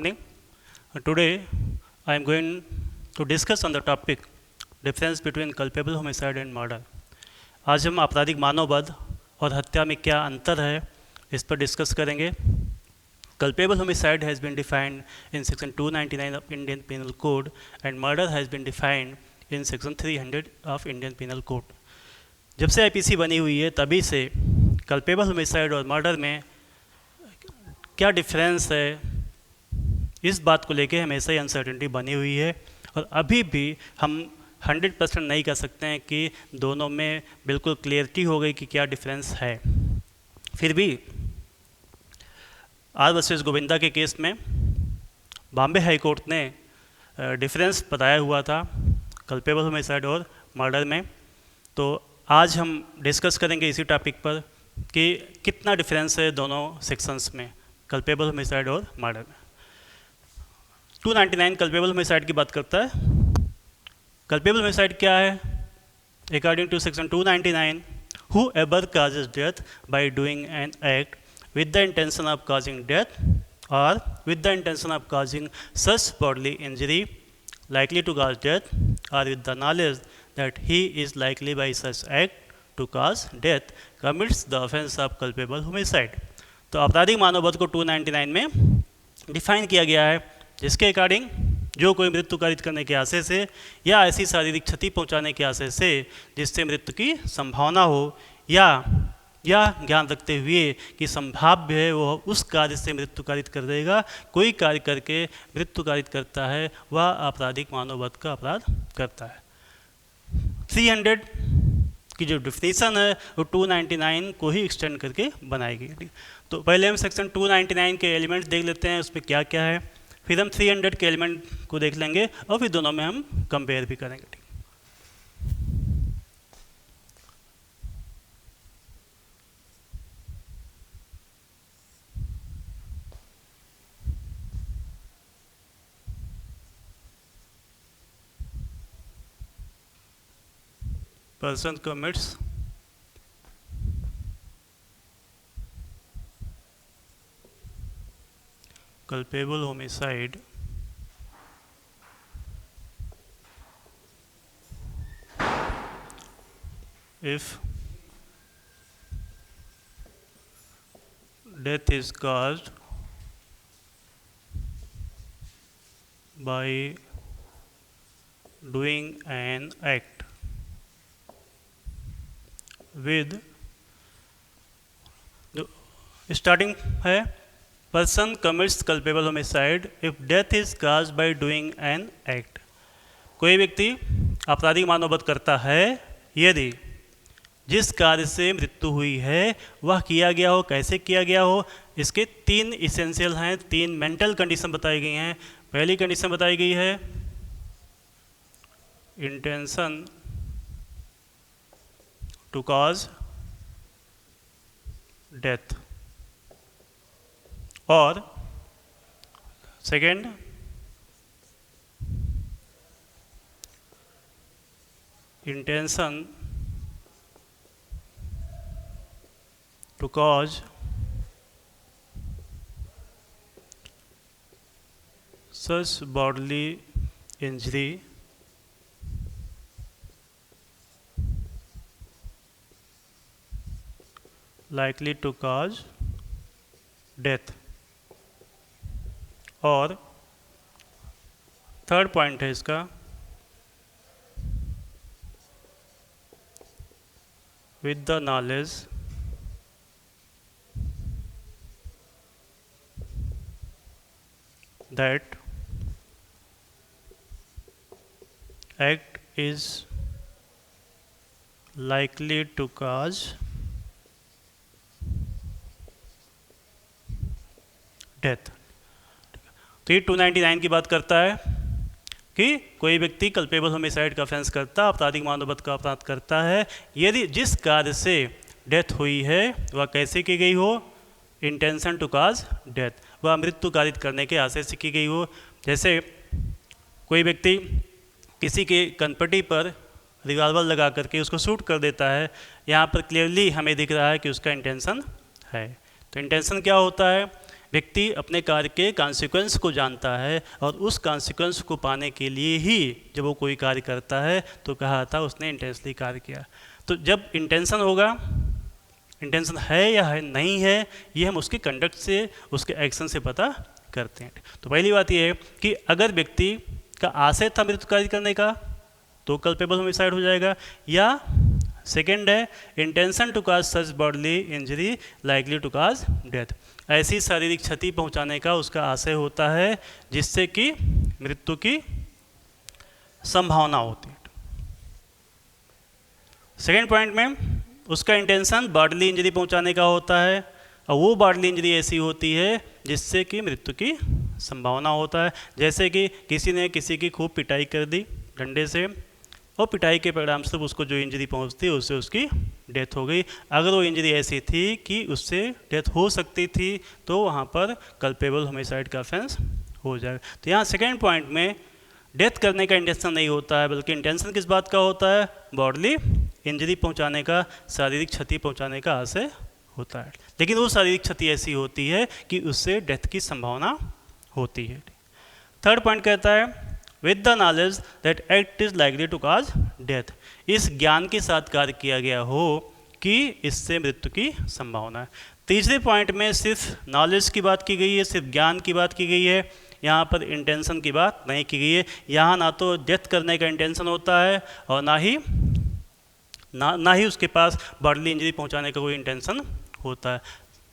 Morning. Today, I am going to discuss on the topic difference between culpable homicide and murder. आज हम आपराधिक मानववध और हत्या में क्या अंतर है इस पर डिस्कस करेंगे. Culpable homicide has been defined in section 299 of Indian Penal Code and murder has been defined in section 300 of Indian Penal Code. जब से आईपीसी बनी हुई है तभी से कल्पेबल होमिसाइड और मर्डर में क्या डिफरेंस है इस बात को लेके हमेशा ही अनसर्टेनिटी बनी हुई है और अभी भी हम 100% नहीं कह सकते हैं कि दोनों में बिल्कुल क्लियरिटी हो गई कि क्या डिफरेंस है. फिर भी आर वर्सेस गोविंदा के केस में बॉम्बे हाई कोर्ट ने डिफरेंस बताया हुआ था कल्पेबल होमिसाइड और मर्डर में. तो आज हम डिस्कस करेंगे इसी टॉपिक पर कि कितना डिफरेंस है दोनों सेक्शंस में, कल्पेबल होमिसाइड और मर्डर में. 299 कल्पेबल होमिसाइड की बात करता है. कल्पेबल होमिसाइड क्या है? According to section 299, whoever causes death by doing an act with the intention of causing death or with the intention of causing such bodily injury likely to cause death or with the knowledge that he is likely by such act to cause death commits the offense of culpable homicide. तो आपराधिक मानववध को 299 में define किया गया है जिसके according जो कोई मृत्यु कारित करने के आशय से या ऐसी शारीरिक क्षति पहुंचाने के आशय से जिससे मृत्यु की संभावना हो या ज्ञान रखते हुए कि संभाव्य है वो उस कार्य से मृत्यु कारित कर देगा, कोई कार्य करके मृत्यु कारित करता है वह आपराधिक मानववध का अपराध करता है. 300 की जो डिफिनीशन है वो 299 को ही एक्सटेंड करके बनाई गई. तो पहले हम सेक्शन 299 के एलिमेंट्स देख लेते हैं उसमें क्या क्या है, फिर हम 300 के एलिमेंट को देख लेंगे और फिर दोनों में हम कंपेयर भी करेंगे. Person commits culpable homicide if death is caused by doing an act with starting है person commits culpable homicide if death is caused by doing an act. कोई व्यक्ति आपराधिक मानववध करता है यदि जिस कार्य से मृत्यु हुई है वह किया गया हो, कैसे किया गया हो. इसके 3 इसेंशियल हैं, 3 मेंटल कंडीशन बताई गई हैं. पहली कंडीशन बताई गई है इंटेंशन to cause death और second intention to cause such bodily injury likely to cause death. और थर्ड पॉइंट है इसका with the knowledge that act is likely to cause death. तो ये 299 की बात करता है कि कोई व्यक्ति कल्पेबल होमिसाइड का ऑफेंस करता, आपराधिक मानववध का अपराध करता है यदि जिस कार्य से डेथ हुई है वह कैसे की गई हो, इंटेंशन टू काज डेथ, वह मृत्यु कारित करने के आशय से की गई हो. जैसे कोई व्यक्ति किसी के कनपटी पर रिवॉल्वर लगा करके उसको शूट कर देता है, यहाँ पर क्लियरली हमें दिख रहा है कि उसका इंटेंशन है. तो इंटेंशन क्या होता है? व्यक्ति अपने कार्य के कॉन्सिक्वेंस को जानता है और उस कॉन्सिक्वेंस को पाने के लिए ही जब वो कोई कार्य करता है तो कहा था उसने इंटेंशनली कार्य किया। तो जब इंटेंशन होगा, इंटेंशन है या है नहीं है, ये हम उसके कंडक्ट से, उसके एक्शन से पता करते हैं। तो पहली बात ये है कि अगर व्यक्ति का आशय था मृत्यु कार्य करने का तो कल्पेबल होमिसाइड हो जाएगा, या सेकेंड है intention to cause such bodily injury likely to cause death, ऐसी शारीरिक क्षति पहुंचाने का उसका आशय होता है जिससे कि मृत्यु की संभावना होती है। सेकेंड पॉइंट में उसका इंटेंशन बॉडली इंजरी पहुंचाने का होता है और वो बॉडली इंजरी ऐसी होती है जिससे कि मृत्यु की संभावना होता है। जैसे कि किसी ने किसी की खूब पिटाई कर दी डंडे से और पिटाई के परिणाम से उसको जो इंजरी पहुंचती है उससे उसकी डेथ हो गई। अगर वो इंजरी ऐसी थी कि उससे डेथ हो सकती थी तो वहाँ पर कल्पेबल होमिसाइड का ऑफेंस हो जाएगा। तो यहाँ सेकेंड पॉइंट में डेथ करने का इंटेंशन नहीं होता है, बल्कि इंटेंशन किस बात का होता है, बॉडली इंजरी पहुंचाने का, शारीरिक क्षति पहुंचाने का आशय होता है। लेकिन वो शारीरिक क्षति ऐसी होती है कि उससे डेथ की संभावना होती है। थर्ड पॉइंट कहता है with the knowledge that act is likely to cause death, इस ज्ञान के साथ कार्य किया गया हो कि इससे मृत्यु की संभावना है। तीसरे पॉइंट में सिर्फ नॉलेज की बात की गई है, सिर्फ ज्ञान की बात की गई है, यहाँ पर इंटेंशन की बात नहीं की गई है। यहाँ ना तो डेथ करने का इंटेंशन होता है और ना ही उसके पास बॉडली इंजरी पहुँचाने का कोई इंटेंशन होता है,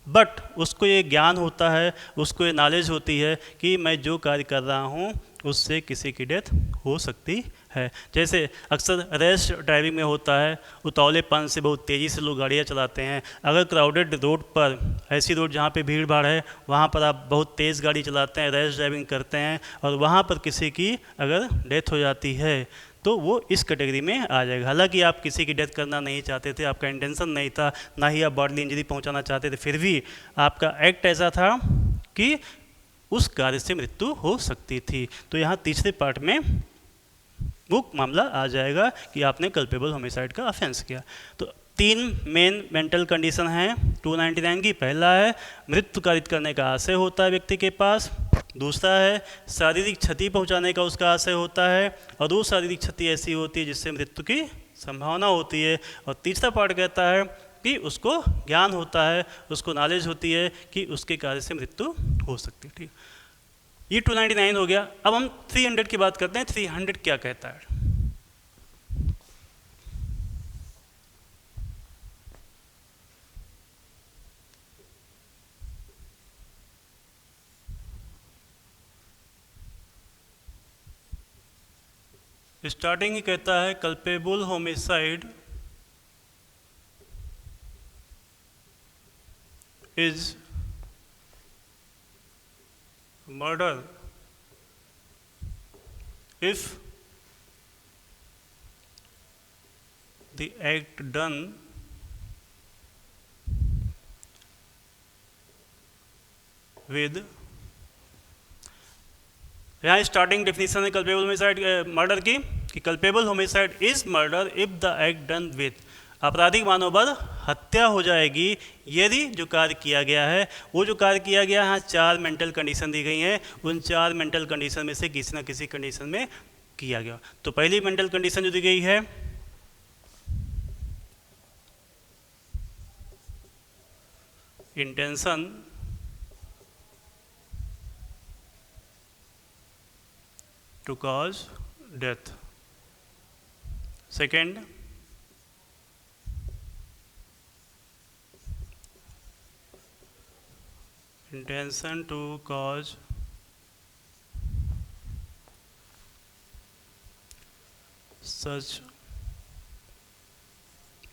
बट उसको ये ज्ञान होता है, उसको ये नॉलेज होती है कि मैं जो कार्य कर रहा हूँ उससे किसी की डेथ हो सकती है। जैसे अक्सर रैश ड्राइविंग में होता है, उतावलेपन से बहुत तेज़ी से लोग गाड़ियाँ चलाते हैं। अगर क्राउडेड रोड पर, ऐसी रोड जहाँ पे भीड़ भाड़ है, वहाँ पर आप बहुत तेज़ गाड़ी चलाते हैं, रैश ड्राइविंग करते हैं और वहाँ पर किसी की अगर डेथ हो जाती है तो वो इस कैटेगरी में आ जाएगा। हालांकि आप किसी की डेथ करना नहीं चाहते थे, आपका इंटेंशन नहीं था, ना ही आप बॉडली इंजरी पहुंचाना चाहते थे, फिर भी आपका एक्ट ऐसा था कि उस कार्य से मृत्यु हो सकती थी, तो यहाँ तीसरे पार्ट में वो मामला आ जाएगा कि आपने कल्पेबल होमिसाइड का ऑफेंस किया। तो तीन मेन मेंटल कंडीशन हैं 299 की। पहला है मृत्यु कारित करने का आशय होता है व्यक्ति के पास, दूसरा है शारीरिक क्षति पहुंचाने का उसका आशय होता है और वो शारीरिक क्षति ऐसी होती है जिससे मृत्यु की संभावना होती है, और तीसरा पार्ट कहता है कि उसको ज्ञान होता है, उसको नॉलेज होती है कि उसके कार्य से मृत्यु हो सकती है। ठीक, ये 299 हो गया। अब हम 300 की बात करते हैं। 300 क्या कहता है? स्टार्टिंग ही कहता है culpable homicide is murder if the act done with, यहाँ स्टार्टिंग डेफिनेशन है कल्पेबल होमिसाइड मर्डर की कि culpable homicide is murder if the act done with, आपराधिक मानवबद्ध हत्या हो जाएगी यदि जो कार्य किया गया है, वो जो कार्य किया गया है, 4 मेंटल कंडीशन दी गई हैं, उन 4 मेंटल कंडीशन में से किसी न किसी कंडीशन में किया गया। तो पहली मेंटल कंडीशन जो दी गई है intention to cause death, second intention to cause such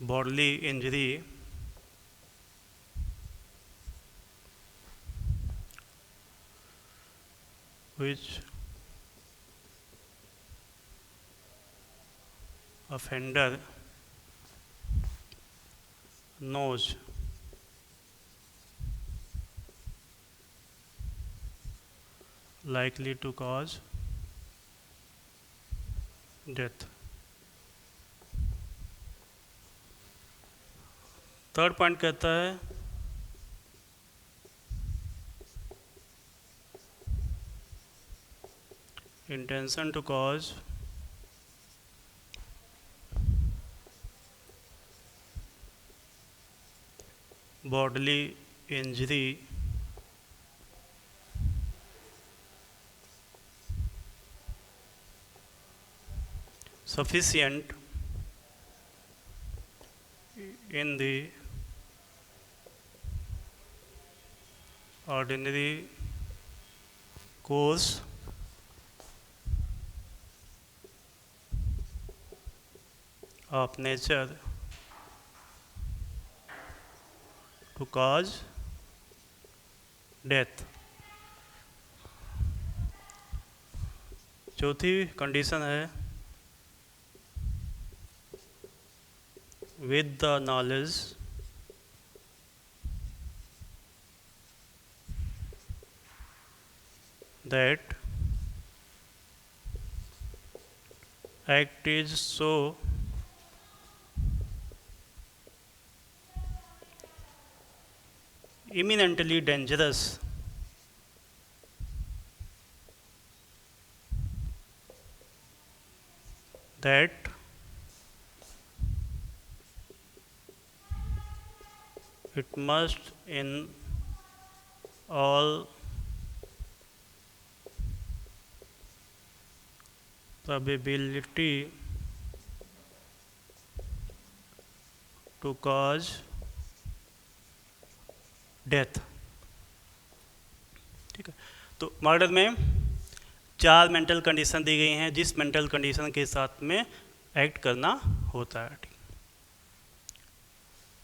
bodily injury which offender knows likely to cause death। Third point कहता है intention to cause bodily injury sufficient in the ordinary course of nature to cause death. चौथी condition है with the knowledge that act is so imminently dangerous that it must in all probability to cause death. ठीक है, तो murder में 4 mental condition दी गई हैं जिस mental condition के साथ में एक्ट करना होता है। ठीक,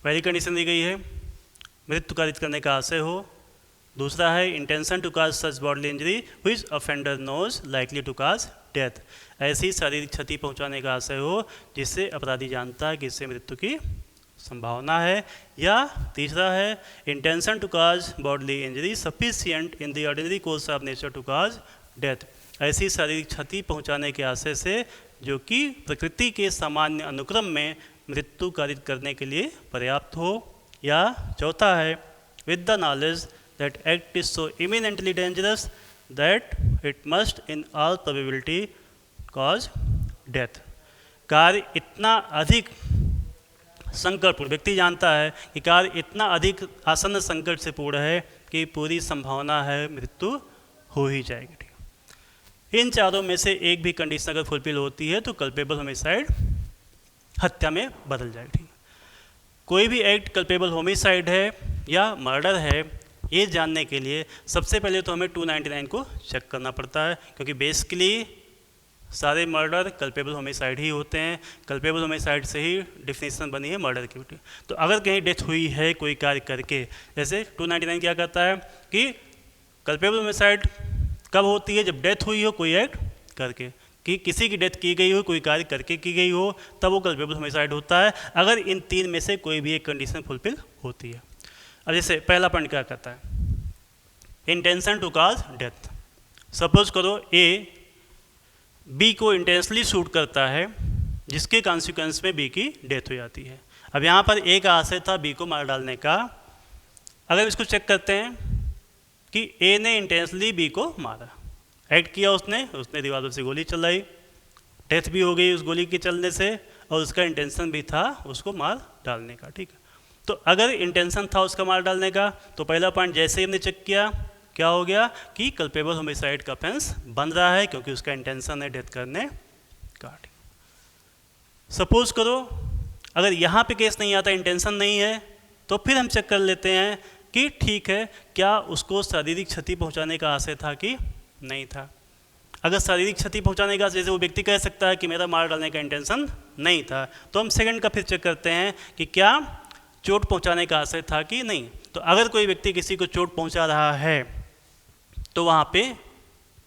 पहली कंडीशन दी गई है मृत्यु कारित करने का आशय हो। दूसरा है intention to cause such bodily injury which offender knows likely to cause death, ऐसी शारीरिक क्षति पहुंचाने का आशय हो जिससे अपराधी जानता है कि इससे मृत्यु की संभावना है। या तीसरा है intention to cause bodily injury sufficient in the ordinary course of nature to cause death, ऐसी शारीरिक क्षति पहुंचाने के आशय से जो कि प्रकृति के सामान्य अनुक्रम में मृत्यु कारित करने के लिए पर्याप्त हो। या चौथा है with the knowledge that act is so eminently dangerous that it must in all probability cause death, कार्य इतना अधिक संकटपूर्ण, व्यक्ति जानता है कि कार्य इतना अधिक आसन्न संकट से पूर्ण है कि पूरी संभावना है मृत्यु हो ही जाएगी। ठीक, इन चारों में से एक भी कंडीशन अगर फुलफिल होती है तो कल्पेबल होमिसाइड हत्या में बदल जाएगी। ठीक, कोई भी एक्ट कल्पेबल होमिसाइड है या मर्डर है ये जानने के लिए सबसे पहले तो हमें 299 को चेक करना पड़ता है, क्योंकि बेसिकली सारे मर्डर कल्पेबल होमिसाइड ही होते हैं। कल्पेबल होमिसाइड से ही डिफिनेशन बनी है मर्डर की। तो अगर कहीं डेथ हुई है कोई कार्य करके, जैसे 299 क्या कहता है कि कल्पेबल होमिसाइड कब होती है, जब डेथ हुई हो कोई एक्ट करके, कि किसी की डेथ की गई हो कोई कार्य करके की गई हो, तब वो कल्पेबल होमिसाइड होता है अगर इन 3 में से कोई भी एक कंडीशन फुलफिल होती है। अब जैसे पहला पॉइंट क्या कहता है, intention to cause death. Suppose करो ए बी को इंटेंशनली शूट करता है जिसके कॉन्सिक्वेंस में बी की डेथ हो जाती है। अब यहाँ पर एक आशय था बी को मार डालने का। अगर इसको चेक करते हैं कि ए ने इंटेंशनली बी को मारा, एक्ट किया उसने रिवॉल्वर से गोली चलाई, डेथ भी हो गई उस गोली के चलने से, और उसका इंटेंशन भी था उसको मार डालने का। ठीक है, तो अगर इंटेंशन था उसका मार डालने का तो पहला पॉइंट जैसे ही हमने चेक किया क्या हो गया कि कल्पेबल होमिसाइड का ऑफेंस बन रहा है क्योंकि उसका इंटेंशन है डेथ करने का। सपोज करो अगर यहाँ पे केस नहीं आता, इंटेंशन नहीं है, तो फिर हम चेक कर लेते हैं कि ठीक है क्या उसको शारीरिक क्षति पहुँचाने का आशय था कि नहीं था। अगर शारीरिक क्षति पहुँचाने का, जैसे वो व्यक्ति कह सकता है कि मेरा मार डालने का इंटेंशन नहीं था, तो हम सेकंड का फिर चेक करते हैं कि क्या चोट पहुँचाने का आशय था कि नहीं। तो अगर कोई व्यक्ति किसी को चोट पहुँचा रहा है तो वहाँ पे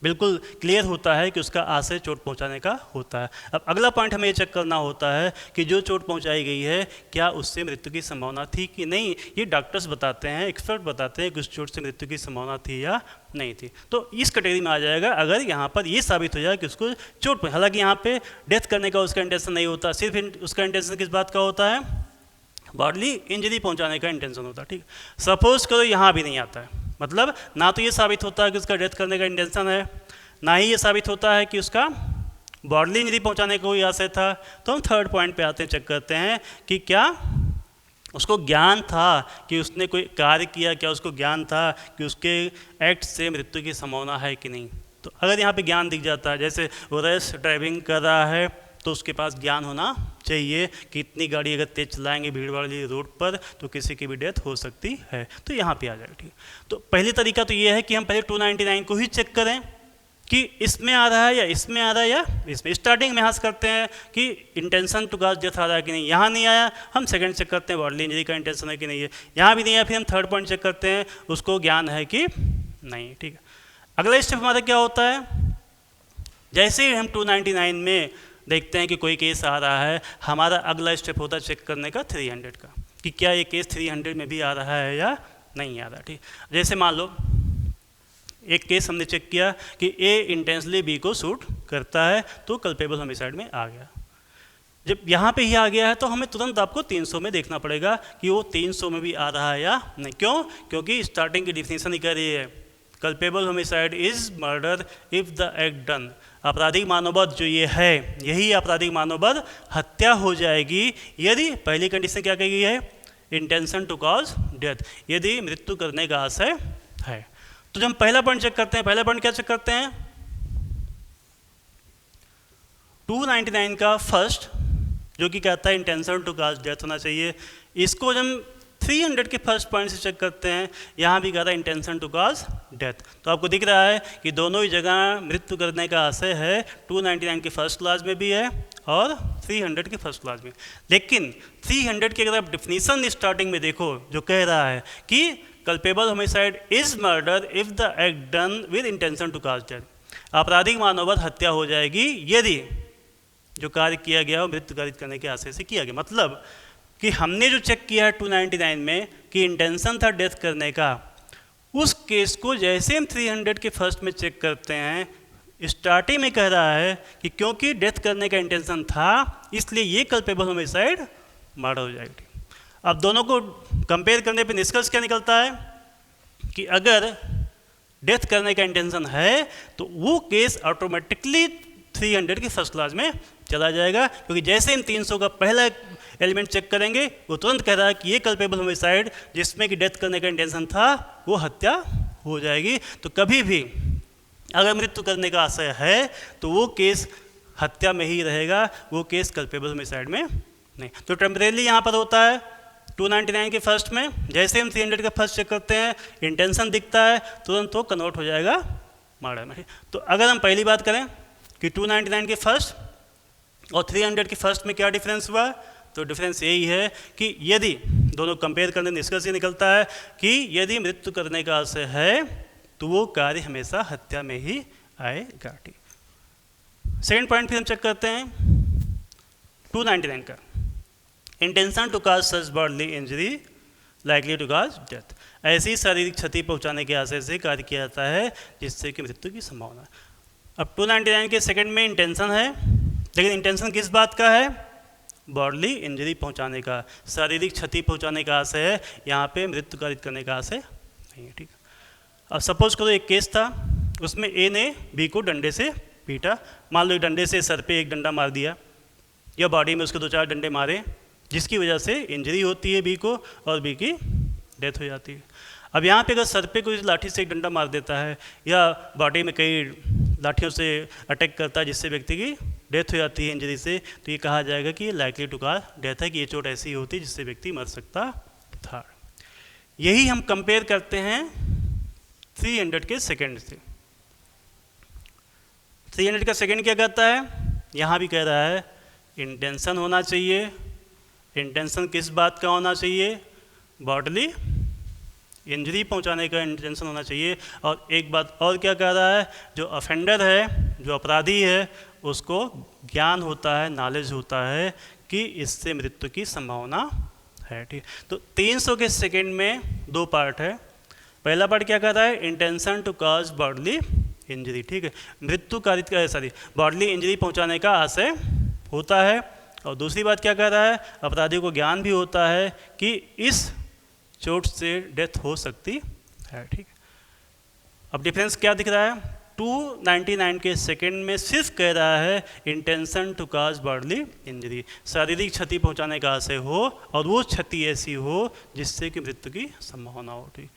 बिल्कुल क्लियर होता है कि उसका आशय चोट पहुंचाने का होता है। अब अगला पॉइंट हमें ये चेक करना होता है कि जो चोट पहुंचाई गई है क्या उससे मृत्यु की संभावना थी कि नहीं। ये डॉक्टर्स बताते हैं, एक्सपर्ट बताते हैं कि उस चोट से मृत्यु की संभावना थी या नहीं थी। तो इस कैटेगरी में आ जाएगा अगर यहाँ पर ये साबित हो जाए कि उसको चोट, हालांकि यहाँ पे डेथ करने का उसका इंटेंशन नहीं होता, सिर्फ उसका इंटेंशन किस बात का होता है, बॉडली इंजरी पहुँचाने का इंटेंशन होता है। ठीक, सपोज करो यहाँ भी नहीं आता है, मतलब ना तो ये साबित होता है कि उसका डेथ करने का इंटेंशन है, ना ही ये साबित होता है कि उसका बॉडली इंजरी पहुंचाने का कोई आशय था। तो हम थर्ड पॉइंट पे आते हैं, चेक करते हैं कि क्या उसको ज्ञान था कि उसने कोई कार्य किया, क्या उसको ज्ञान था कि उसके एक्ट से मृत्यु की संभावना है कि नहीं। तो अगर यहाँ पे ज्ञान दिख जाता है, जैसे वो रेस ड्राइविंग कर रहा है तो उसके पास ज्ञान होना चाहिए कि इतनी गाड़ी अगर तेज चलाएंगे भीड़ वाली रोड पर तो किसी की भी डेथ हो सकती है, तो यहाँ पे आ जाएगा। ठीक, तो पहली तरीका तो ये है कि हम पहले 299 को ही चेक करें कि इसमें आ रहा है या इसमें आ रहा है या इसमें। स्टार्टिंग में हास करते हैं कि इंटेंशन टू कॉज डेथ आ रहा है कि नहीं, यहाँ नहीं आया, हम सेकंड चेक करते हैं बॉडली इंजरी का इंटेंशन है कि नहीं है, यहाँ भी नहीं आया, फिर हम थर्ड पॉइंट चेक करते हैं उसको ज्ञान है कि नहीं। ठीक है, अगला स्टेप हमारा क्या होता है, जैसे ही हम 299 में देखते हैं कि कोई केस आ रहा है, हमारा अगला स्टेप होता है चेक करने का 300 का, कि क्या ये केस 300 में भी आ रहा है या नहीं आ रहा। ठीक, जैसे मान लो एक केस हमने चेक किया कि ए इंटेंसली बी को शूट करता है, तो कल्पेबल होमिसाइड में आ गया। जब यहाँ पे ही आ गया है तो हमें तुरंत आपको 300 में देखना पड़ेगा कि वो 300 में भी आ रहा है या नहीं। क्यों? क्योंकि स्टार्टिंग की डिफिनेशन ही कह रही है culpable homicide is murder if the act done, आपराधिक मानववध जो ये है, यही आपराधिक मानववध हत्या हो जाएगी यदि, पहली कंडीशन क्या कही गई है, इंटेंशन टू कॉज डेथ, यदि मृत्यु करने का आशय है। तो जब हम पहला पॉइंट चेक करते हैं, पहला पॉइंट क्या चेक करते हैं, 299 का फर्स्ट जो कि कहता है इंटेंशन टू कॉज डेथ होना चाहिए, इसको जब 300 के फर्स्ट पॉइंट से चेक करते हैं, यहाँ भी कहता है इंटेंशन टू कॉज डेथ। तो आपको दिख रहा है कि दोनों ही जगह मृत्यु करने का आशय है, 299 के फर्स्ट क्लास में भी है और 300 के फर्स्ट क्लास में। लेकिन 300 की अगर आप डिफिनीशन स्टार्टिंग में देखो जो कह रहा है कि culpable homicide is murder if the act done with intention to cause death, आपराधिक मानववध हत्या हो जाएगी यदि जो कार्य किया गया हो मृत्यु कारित करने के आशय से किया गया। मतलब कि हमने जो चेक किया है 299 में कि इंटेंशन था डेथ करने का, उस केस को जैसे हम 300 के फर्स्ट में चेक करते हैं, स्टार्टिंग में कह रहा है कि क्योंकि डेथ करने का इंटेंशन था इसलिए ये कल्पेबल होमिसाइड मर्डर हो जाएगी। अब दोनों को कंपेयर करने पे निष्कर्ष क्या निकलता है कि अगर डेथ करने का इंटेंशन है तो वो केस ऑटोमेटिकली 300 की फर्स्ट क्लास में चला जाएगा, क्योंकि जैसे हम 300 का पहला एलिमेंट चेक करेंगे वो तुरंत कह रहा है कि ये कल्पेबल होमिसाइड जिसमें कि डेथ करने का इंटेंशन था वो हत्या हो जाएगी। तो कभी भी अगर मृत्यु करने का आशय है तो वो केस हत्या में ही रहेगा, वो केस कल्पेबल होमिसाइड में नहीं। तो टेम्परेली यहाँ पर होता है 299 के फर्स्ट में, जैसे हम 300 का फर्स्ट चेक करते हैं इंटेंशन दिखता है तुरंत वो कन्वर्ट हो जाएगा मर्डर में। तो अगर हम पहली बात करें कि 299 के फर्स्ट और 300 के फर्स्ट में क्या डिफरेंस हुआ, तो डिफरेंस यही है कि यदि दोनों कंपेयर करने निष्कर्ष ये निकलता है कि यदि मृत्यु करने का आशय है तो वो कार्य हमेशा हत्या में ही आएगा। सेकंड पॉइंट फिर हम चेक करते हैं 299 का, intention to cause such bodily injury likely to cause death, ऐसी शारीरिक क्षति पहुंचाने के आशय से कार्य किया जाता है जिससे कि मृत्यु की संभावना। अब 299 के सेकंड में इंटेंशन है, लेकिन इंटेंशन किस बात का है, बॉडली इंजरी पहुंचाने का, शारीरिक क्षति पहुंचाने का आशय है, यहाँ पे मृत्यु कारित करने का आशय नहीं है। ठीक है, अब सपोज करो एक केस था उसमें ए ने बी को डंडे से पीटा, मान लो एक डंडे से सर पे एक डंडा मार दिया या बॉडी में उसके 2-4 डंडे मारे जिसकी वजह से इंजरी होती है बी को और बी की डेथ हो जाती है। अब यहाँ पे अगर सर पे कोई लाठी से एक डंडा मार देता है या बॉडी में कई लाठियों से अटैक करता है जिससे व्यक्ति की डेथ हो जाती है इंजरी से, तो ये कहा जाएगा कि लाइकली टू कॉज डेथ है, कि ये चोट ऐसी होती है जिससे व्यक्ति मर सकता था। यही हम कंपेयर करते हैं 300 के सेकंड से। 300 का सेकंड क्या कहता है, यहाँ भी कह रहा है इंटेंशन होना चाहिए। इंटेंशन किस बात का होना चाहिए, बॉडली इंजरी पहुंचाने का इंटेंशन होना चाहिए। और एक बात और क्या कह रहा है, जो ऑफेंडर है, जो अपराधी है, उसको ज्ञान होता है, नॉलेज होता है कि इससे मृत्यु की संभावना है। ठीक, तो 300 के सेकंड में 2 पार्ट है। पहला पार्ट क्या कह रहा है, intention to cause bodily injury. ठीक है, मृत्यु कारित का सॉरी बॉडली इंजरी पहुंचाने का आशय होता है। और दूसरी बात क्या कह रहा है, अपराधी को ज्ञान भी होता है कि इस चोट से डेथ हो सकती है। ठीक है, अब डिफरेंस क्या दिख रहा है, 299 के सेकंड में सिर्फ कह रहा है intention to cause bodily injury, शारीरिक क्षति पहुंचाने का आशय हो और वो क्षति ऐसी हो जिससे कि मृत्यु की संभावना हो। ठीक,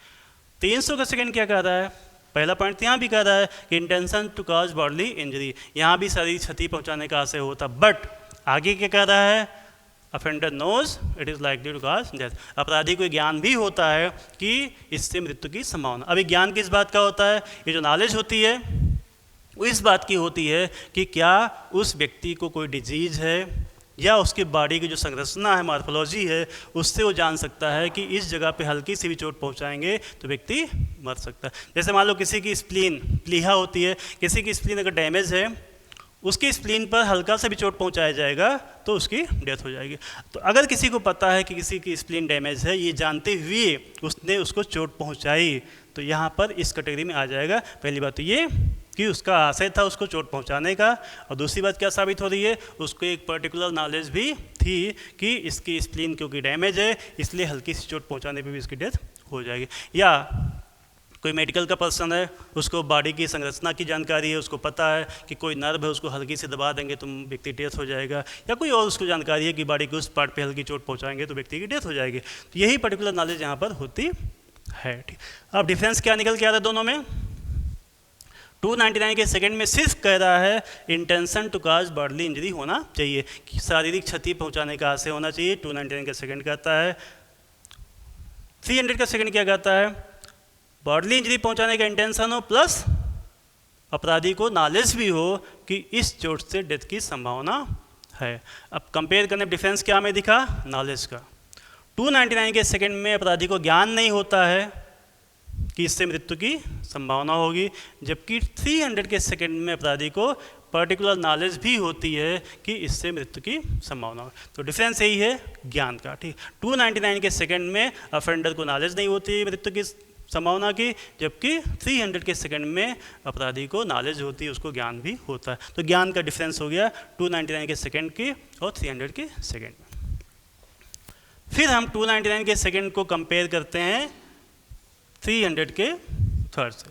300 का सेकंड क्या कह रहा है? पहला पॉइंट यहाँ भी कह रहा है कि intention to cause bodily injury, यहाँ भी शारीरिक क्षति पहुंचाने का आशय होता, बट आगे क्या कह रहा है? Offender knows it is likely to cause death, अपराधी को ज्ञान भी होता है कि इससे मृत्यु की संभावना। अभी ज्ञान किस बात का होता है? ये जो नॉलेज होती है वो इस बात की होती है कि क्या उस व्यक्ति को कोई डिजीज है या उसके बॉडी की जो संरचना है, मॉर्फोलॉजी है, उससे वो जान सकता है कि इस जगह पे हल्की सी भी चोट पहुंचाएंगे तो व्यक्ति मर सकता है। जैसे मान लो किसी की स्प्लीन प्लीहा होती है, किसी की स्प्लीन अगर डैमेज है, उसकी स्प्लीन पर हल्का सा भी चोट पहुंचाया जाएगा तो उसकी डेथ हो जाएगी। तो अगर किसी को पता है कि किसी की स्प्लीन डैमेज है, ये जानते हुए उसने उसको चोट पहुंचाई, तो यहाँ पर इस कैटेगरी में आ जाएगा। पहली बात तो ये कि उसका आशय था उसको चोट पहुंचाने का, और दूसरी बात क्या साबित हो रही है? उसको एक पर्टिकुलर नॉलेज भी थी कि इसकी स्प्लीन क्योंकि डैमेज है इसलिए हल्की सी चोट पहुंचाने पे भी इसकी डेथ हो जाएगी। या कोई मेडिकल का पर्सन है, उसको बॉडी की संरचना की जानकारी है, उसको पता है कि कोई नर्व है उसको हल्की से दबा देंगे तो व्यक्ति डेथ हो जाएगा, या कोई और उसको जानकारी है कि बॉडी के उस पार्ट पे हल्की चोट पहुंचाएंगे तो व्यक्ति की डेथ हो जाएगी। तो यही पर्टिकुलर नॉलेज यहाँ पर होती है। ठीक, अब डिफरेंस क्या निकल के आ रहा है दोनों में? 299 के सेकंड में सिर्फ कह रहा है intention to cause bodily injury होना चाहिए, कि शारीरिक क्षति पहुंचाने का आशय होना चाहिए। 299 का सेकंड कहता है। 300 का सेकंड क्या कहता है? बॉडली इंजरी पहुंचाने का इंटेंशन हो प्लस अपराधी को नॉलेज भी हो कि इस चोट से डेथ की संभावना है। अब कंपेयर करने डिफरेंस क्या हमें दिखा? नॉलेज का। 299 के सेकंड में अपराधी को ज्ञान नहीं होता है कि इससे मृत्यु की संभावना होगी, जबकि 300 के सेकंड में अपराधी को पर्टिकुलर नॉलेज भी होती है कि इससे मृत्यु की संभावना हो। तो डिफरेंस यही है ज्ञान का। ठीक, 299 के सेकंड में अफेंडर को नॉलेज नहीं होती है मृत्यु की संभावना की, जबकि 300 के सेकंड में अपराधी को नॉलेज होती है, उसको ज्ञान भी होता है। तो ज्ञान का डिफरेंस हो गया 299 के सेकंड की और 300 के सेकंड में। फिर हम 299 के सेकंड को कंपेयर करते हैं 300 के थर्ड से।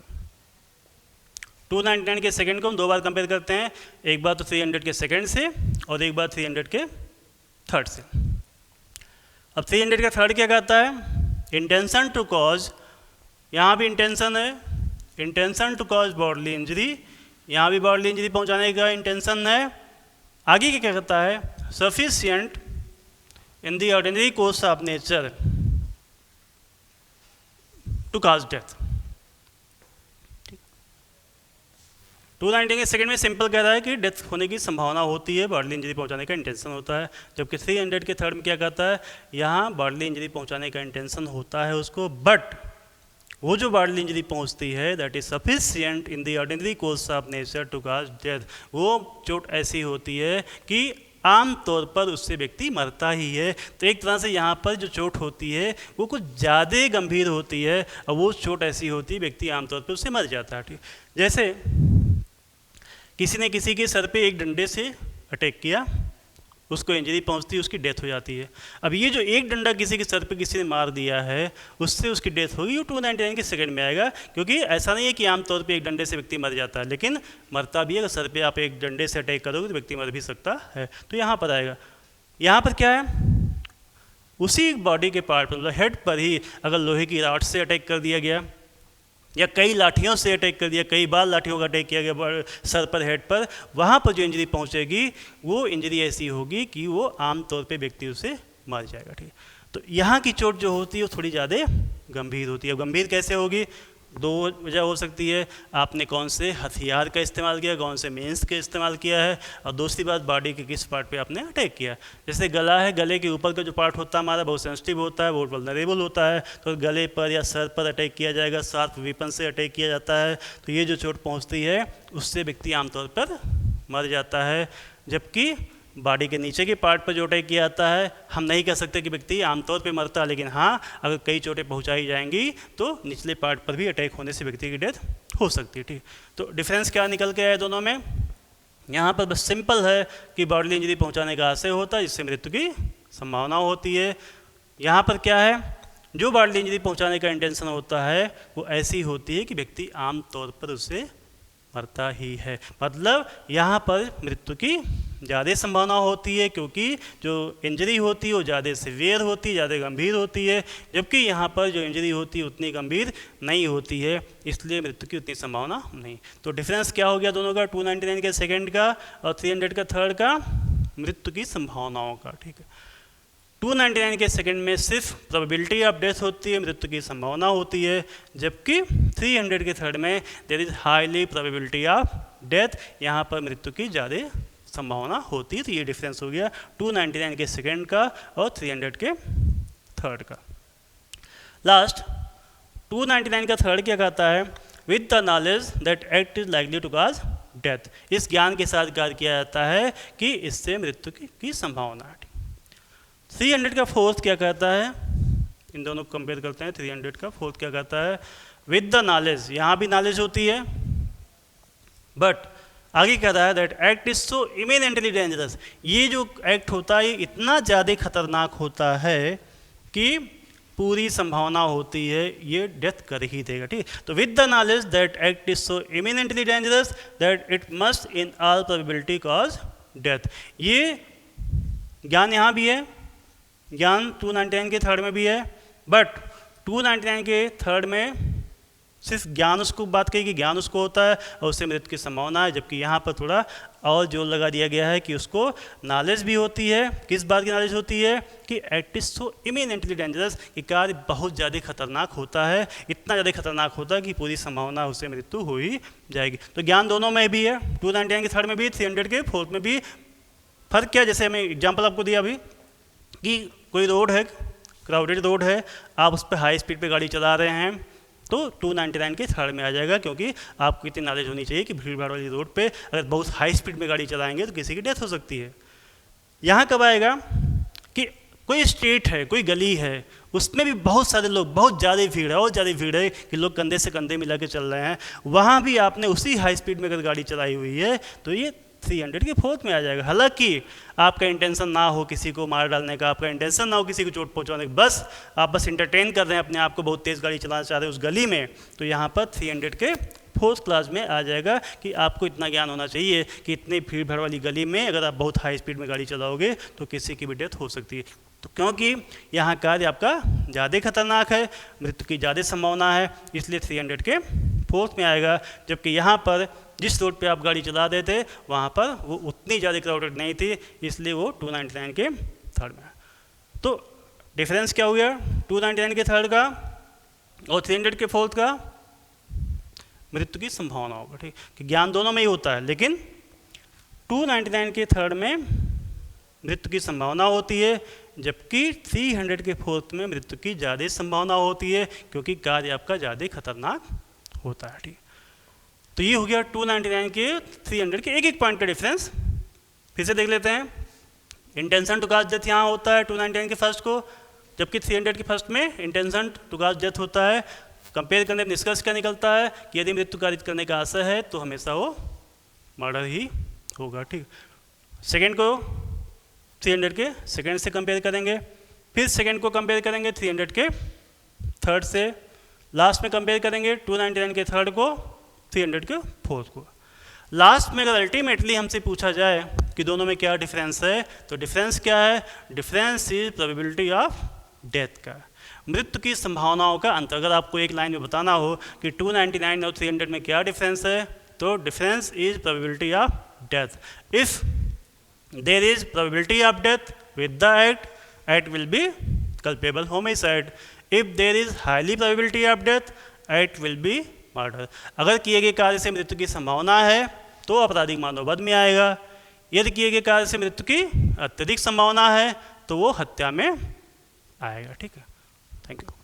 299 के सेकंड को हम दो बार कंपेयर करते हैं, एक बार तो 300 के सेकंड से और एक बार 300 के थर्ड से। अब 300 का थर्ड क्या कहता है? इंटेंशन टू कॉज, यहाँ भी इंटेंशन है, intention to cause bodily injury, यहाँ भी बॉडली इंजरी पहुँचाने का इंटेंशन है। आगे क्या कहता है? Sufficient in the ordinary course of nature to cause death. 299 के सेकंड में सिंपल कह रहा है कि डेथ होने की संभावना होती है, बॉडली इंजरी पहुंचाने का इंटेंशन होता है, जबकि 300 के थर्ड में क्या कहता है? यहाँ बॉडली इंजरी पहुंचाने का इंटेंशन होता है उसको, बट वो जो बॉडली इंजरी पहुंचती है that is sufficient in the ordinary course of nature to cause death, वो चोट ऐसी होती है कि आम तौर पर उससे व्यक्ति मरता ही है। तो एक तरह से यहाँ पर जो चोट होती है वो कुछ ज़्यादा गंभीर होती है, और वो चोट ऐसी होती है व्यक्ति आमतौर पर उससे मर जाता है। ठीक, जैसे किसी ने किसी के सर पे एक डंडे से अटैक किया, उसको इंजरी पहुंचती है, उसकी डेथ हो जाती है। अब ये जो एक डंडा किसी के सर पे किसी ने मार दिया है उससे उसकी डेथ होगी, वो 299 के सेकंड में आएगा, क्योंकि ऐसा नहीं है कि आमतौर पे एक डंडे से व्यक्ति मर जाता है, लेकिन मरता भी है। अगर सर पे आप एक डंडे से अटैक करोगे तो व्यक्ति मर भी सकता है। तो यहाँ पर आएगा। यहाँ पर क्या है? उसी बॉडी के पार्ट पर, मतलब हेड पर ही अगर लोहे की रॉड से अटैक कर दिया गया या कई लाठियों से अटैक कर दिया, कई बार लाठियों का अटैक किया गया सर पर, हेड पर, वहाँ पर जो इंजरी पहुँचेगी वो इंजरी ऐसी होगी कि वो आम तौर पे व्यक्ति उसे मर जाएगा। ठीक, तो यहाँ की चोट जो होती है वो थोड़ी ज़्यादा गंभीर होती है। गंभीर कैसे होगी? दो वजह हो सकती है, आपने कौन से हथियार का इस्तेमाल किया, कौन से मीन्स का इस्तेमाल किया है, और दूसरी बात बॉडी के किस पार्ट पे आपने अटैक किया। जैसे गला है, गले के ऊपर का जो पार्ट होता है हमारा बहुत सेंसिटिव होता है, बहुत वल्नरेबल होता है, तो गले पर या सर पर अटैक किया जाएगा, शार्प वेपन से अटैक किया जाता है, तो ये जो चोट पहुँचती है उससे व्यक्ति आमतौर पर मर जाता है। जबकि बॉडी के नीचे के पार्ट पर जो अटैक किया जाता है, हम नहीं कह सकते कि व्यक्ति आमतौर पे मरता है, लेकिन हाँ अगर कई चोटें पहुंचाई जाएंगी तो निचले पार्ट पर भी अटैक होने से व्यक्ति की डेथ हो सकती है। ठीक, तो डिफरेंस क्या निकल के आया दोनों में? यहाँ पर बस सिंपल है कि बॉडली इंजरी पहुंचाने का आशय होता है जिससे मृत्यु की संभावना होती है। यहाँ पर क्या है? जो बॉडली इंजरी पहुँचाने का इंटेंशन होता है वो ऐसी होती है कि व्यक्ति आमतौर पर उससे मरता ही है। मतलब यहाँ पर मृत्यु की ज़्यादा संभावना होती है, क्योंकि जो इंजरी होती है वो ज़्यादा सीवियर होती है, ज़्यादा गंभीर होती है, जबकि यहाँ पर जो इंजरी होती है उतनी गंभीर नहीं होती है, इसलिए मृत्यु की उतनी संभावना नहीं। तो डिफरेंस क्या हो गया दोनों का, 299 के सेकंड का और 300 का थर्ड का मृत्यु की संभावनाओं का। ठीक है, 299 के सेकंड में सिर्फ प्रोबेबिलिटी ऑफ डेथ होती है, मृत्यु की संभावना होती है, जबकि 300 के थर्ड में there is highly probability of death, यहाँ पर मृत्यु की ज़्यादा संभावना होती है। तो ये डिफरेंस हो गया 299 के सेकंड का और 300 के थर्ड का। लास्ट 299 का थर्ड क्या कहता है, with the knowledge that act is likely to cause death, इस ज्ञान के साथ कार्य किया जाता है कि इससे मृत्यु की संभावना है। 300 का फोर्थ क्या कहता है, इन दोनों को कंपेयर करते हैं। 300 का फोर्थ क्या कहता है, विद द नॉलेज, यहाँ भी नॉलेज होती है, बट आगे कह रहा है that act is so eminently dangerous, ये जो एक्ट होता है इतना ज़्यादा खतरनाक होता है कि पूरी संभावना होती है ये डेथ कर ही देगा। ठीक, तो with the knowledge that act is so eminently dangerous that it must in all probability cause death, ये ज्ञान यहाँ भी है, ज्ञान 299 के थर्ड में भी है, बट 299 के थर्ड में सिर्फ ज्ञान उसको बात कही कि ज्ञान उसको होता है और उससे मृत्यु की संभावना है, जबकि यहाँ पर थोड़ा और जोर लगा दिया गया है कि उसको नॉलेज भी होती है। किस बात की नॉलेज होती है कि act is so eminently dangerous, कि कार्य बहुत ज़्यादा खतरनाक होता है, इतना ज़्यादा खतरनाक होता है कि पूरी संभावना उससे मृत्यु हो ही जाएगी। तो ज्ञान दोनों में भी है, 299 के थर्ड में भी, 300 के फोर्थ में भी। फर्क क्या, जैसे हमें एग्जाम्पल आपको दिया अभी कि कोई रोड है, क्राउडेड रोड है, आप उस पर हाई स्पीड पे गाड़ी चला रहे हैं, तो 299 के थर्ड में आ जाएगा, क्योंकि आपको इतनी नॉलेज होनी चाहिए कि भीड़ भाड़ वाली रोड पे अगर बहुत हाई स्पीड में गाड़ी चलाएंगे तो किसी की डेथ हो सकती है। यहाँ कब आएगा कि कोई स्ट्रीट है, कोई गली है, उसमें भी बहुत सारे लोग, बहुत ज़्यादा भीड़ है और ज़्यादा भीड़ है कि लोग कंधे से कंधे मिला के चल रहे हैं, वहाँ भी आपने उसी हाई स्पीड में अगर गाड़ी चलाई हुई है तो ये 300 के फोर्थ में आ जाएगा। हालांकि आपका इंटेंशन ना हो किसी को मार डालने का, आपका इंटेंशन ना हो किसी को चोट पहुंचाने का, बस आप बस इंटरटेन कर रहे हैं अपने आप को, बहुत तेज़ गाड़ी चलाना चाह रहे हैं उस गली में, तो यहाँ पर 300 के फोर्थ क्लास में आ जाएगा कि आपको इतना ज्ञान होना चाहिए कि इतनी भीड़ भाड़ वाली गली में अगर आप बहुत हाई स्पीड में गाड़ी चलाओगे तो किसी की भी डेथ हो सकती है। तो क्योंकि यहाँ कार्य आपका ज़्यादा खतरनाक है, मृत्यु की ज़्यादा संभावना है, इसलिए 300 के फोर्थ में आएगा। जबकि यहाँ पर जिस रोड पे आप गाड़ी चला रहे थे वहाँ पर वो उतनी ज़्यादा क्राउडेड नहीं थी, इसलिए वो 299 के थर्ड में। तो डिफरेंस क्या हो गया 299 के थर्ड का और 300 के फोर्थ का, मृत्यु की संभावना होगा। ठीक, कि ज्ञान दोनों में ही होता है, लेकिन 299 के थर्ड में मृत्यु की संभावना होती है, जबकि 300 के फोर्थ में मृत्यु की ज़्यादा संभावना होती है, क्योंकि कार्य आपका ज़्यादा खतरनाक होता है। ठीक, तो ये हो गया 299 के 300 के एक एक पॉइंट का डिफरेंस। फिर से देख लेते हैं। इंटेंशन टू कॉज डेथ यहाँ होता है 299 के फर्स्ट को, जबकि 300 के फर्स्ट में इंटेंशन टू कॉज डेथ होता है। कंपेयर करने पर निष्कर्ष क्या निकलता है कि यदि मृत्यु कारित करने का आशय है तो हमेशा वो मर्डर ही होगा। ठीक, सेकेंड को 300 के सेकेंड से कंपेयर करेंगे, फिर सेकेंड को कंपेयर करेंगे 300 के थर्ड से, लास्ट में कंपेयर करेंगे 299 के थर्ड को 300 के फोर्थ को। लास्ट में अगर अल्टीमेटली हमसे पूछा जाए कि दोनों में क्या डिफरेंस है, तो डिफरेंस क्या है, difference is probability of death का, मृत्यु की संभावनाओं का अंतर। अगर आपको एक लाइन में बताना हो कि 299 और 300 में क्या डिफरेंस है, तो difference is probability of death. If there is probability of death with the act will be culpable homicide. If there is highly probability of death act will be murder. अगर किए गए कार्य से मृत्यु की संभावना है तो आपराधिक मानववध में आएगा, यदि किए गए कार्य से मृत्यु की अत्यधिक संभावना है तो वो हत्या में आएगा। ठीक है, थैंक यू।